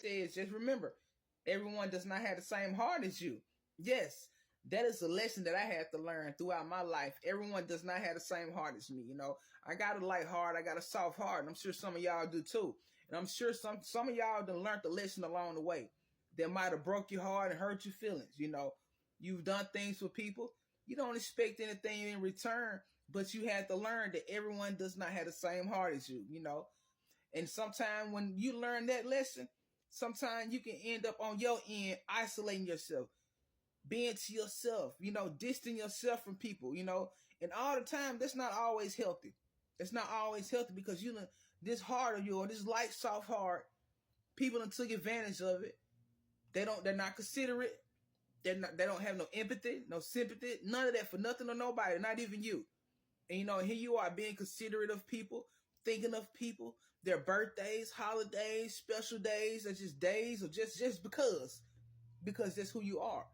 with it is just remember, everyone does not have the same heart as you. Yes, that is a lesson that I had to learn throughout my life. Everyone does not have the same heart as me. I got a light heart, I got a soft heart, and I'm sure some of y'all do too. And I'm sure some of y'all done learned the lesson along the way that might have broke your heart and hurt your feelings. You've done things for people. You don't expect anything in return, but you had to learn that everyone does not have the same heart as you. And sometimes when you learn that lesson, sometimes you can end up on your end isolating yourself, being to yourself, distancing yourself from people. And all the time, that's not always healthy. It's not always healthy because this heart of yours, this light, soft heart, people done took advantage of it. They're not considerate. They don't have no empathy, no sympathy, none of that for nothing or nobody, not even you. And here you are being considerate of people, thinking of people, their birthdays, holidays, special days, or just days, or just because that's who you are.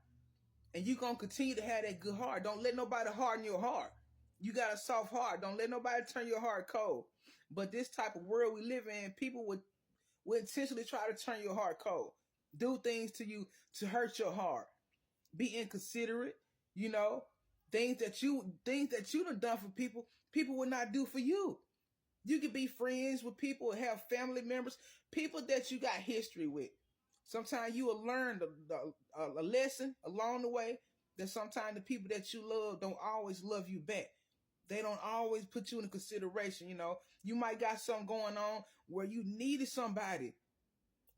And you're going to continue to have that good heart. Don't let nobody harden your heart. You got a soft heart. Don't let nobody turn your heart cold. But this type of world we live in, people would intentionally try to turn your heart cold. Do things to you to hurt your heart. Be inconsiderate, things that you done for people would not do for you. You can be friends with people, have family members, people that you got history with. Sometimes you will learn a lesson along the way that sometimes the people that you love don't always love you back. They don't always put you in consideration. You might got something going on where you needed somebody.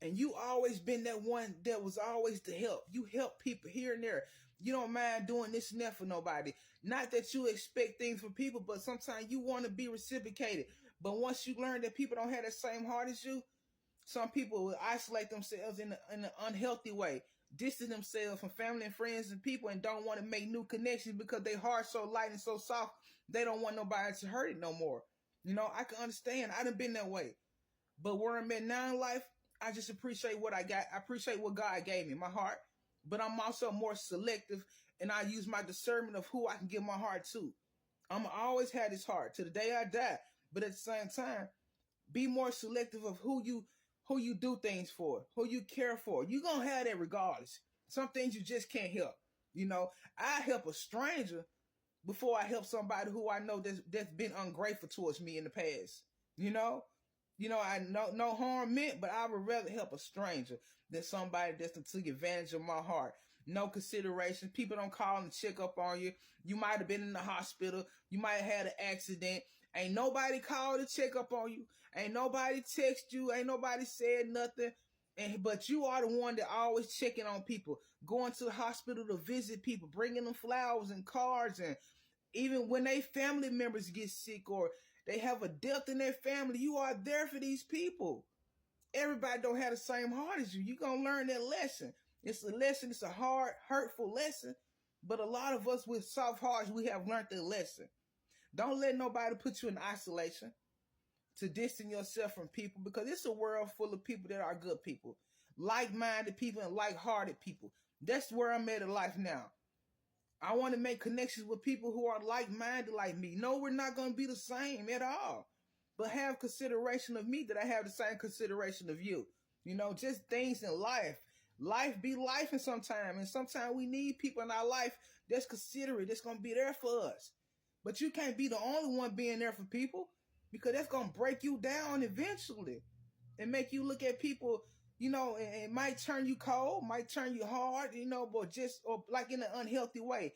And you always been that one that was always to help. You help people here and there. You don't mind doing this and that for nobody. Not that you expect things from people, but sometimes you want to be reciprocated. But once you learn that people don't have the same heart as you, some people will isolate themselves in an unhealthy way, distance themselves from family and friends and people, and don't want to make new connections because their heart's so light and so soft, they don't want nobody to hurt it no more. I can understand. I done been that way. But where I'm at now in life, I just appreciate what I got. I appreciate what God gave me, my heart. But I'm also more selective, and I use my discernment of who I can give my heart to. I'm always have this heart to the day I die. But at the same time, be more selective of who you do things for, who you care for. You're going to have that regardless. Some things you just can't help. I help a stranger before I help somebody who I know that's been ungrateful towards me in the past. I know no harm meant, but I would rather help a stranger than somebody that's took advantage of my heart. No consideration. People don't call and check up on you. You might have been in the hospital. You might have had an accident. Ain't nobody called to check up on you. Ain't nobody text you. Ain't nobody said nothing. But you are the one that always checking on people, going to the hospital to visit people, bringing them flowers and cards, and even when they family members get sick or they have a death in their family, you are there for these people. Everybody don't have the same heart as you. You're going to learn that lesson. It's a lesson. It's a hard, hurtful lesson. But a lot of us with soft hearts, we have learned that lesson. Don't let nobody put you in isolation to distance yourself from people, because it's a world full of people that are good people, like-minded people and like-hearted people. That's where I'm at in life now. I want to make connections with people who are like-minded like me. No, we're not going to be the same at all. But have consideration of me that I have the same consideration of you. Just things in life. Life be life and sometimes. And sometimes we need people in our life that's considerate, that's going to be there for us. But you can't be the only one being there for people, because that's going to break you down eventually and make you look at people, and it might turn you cold, might turn you hard, but or like in an unhealthy way.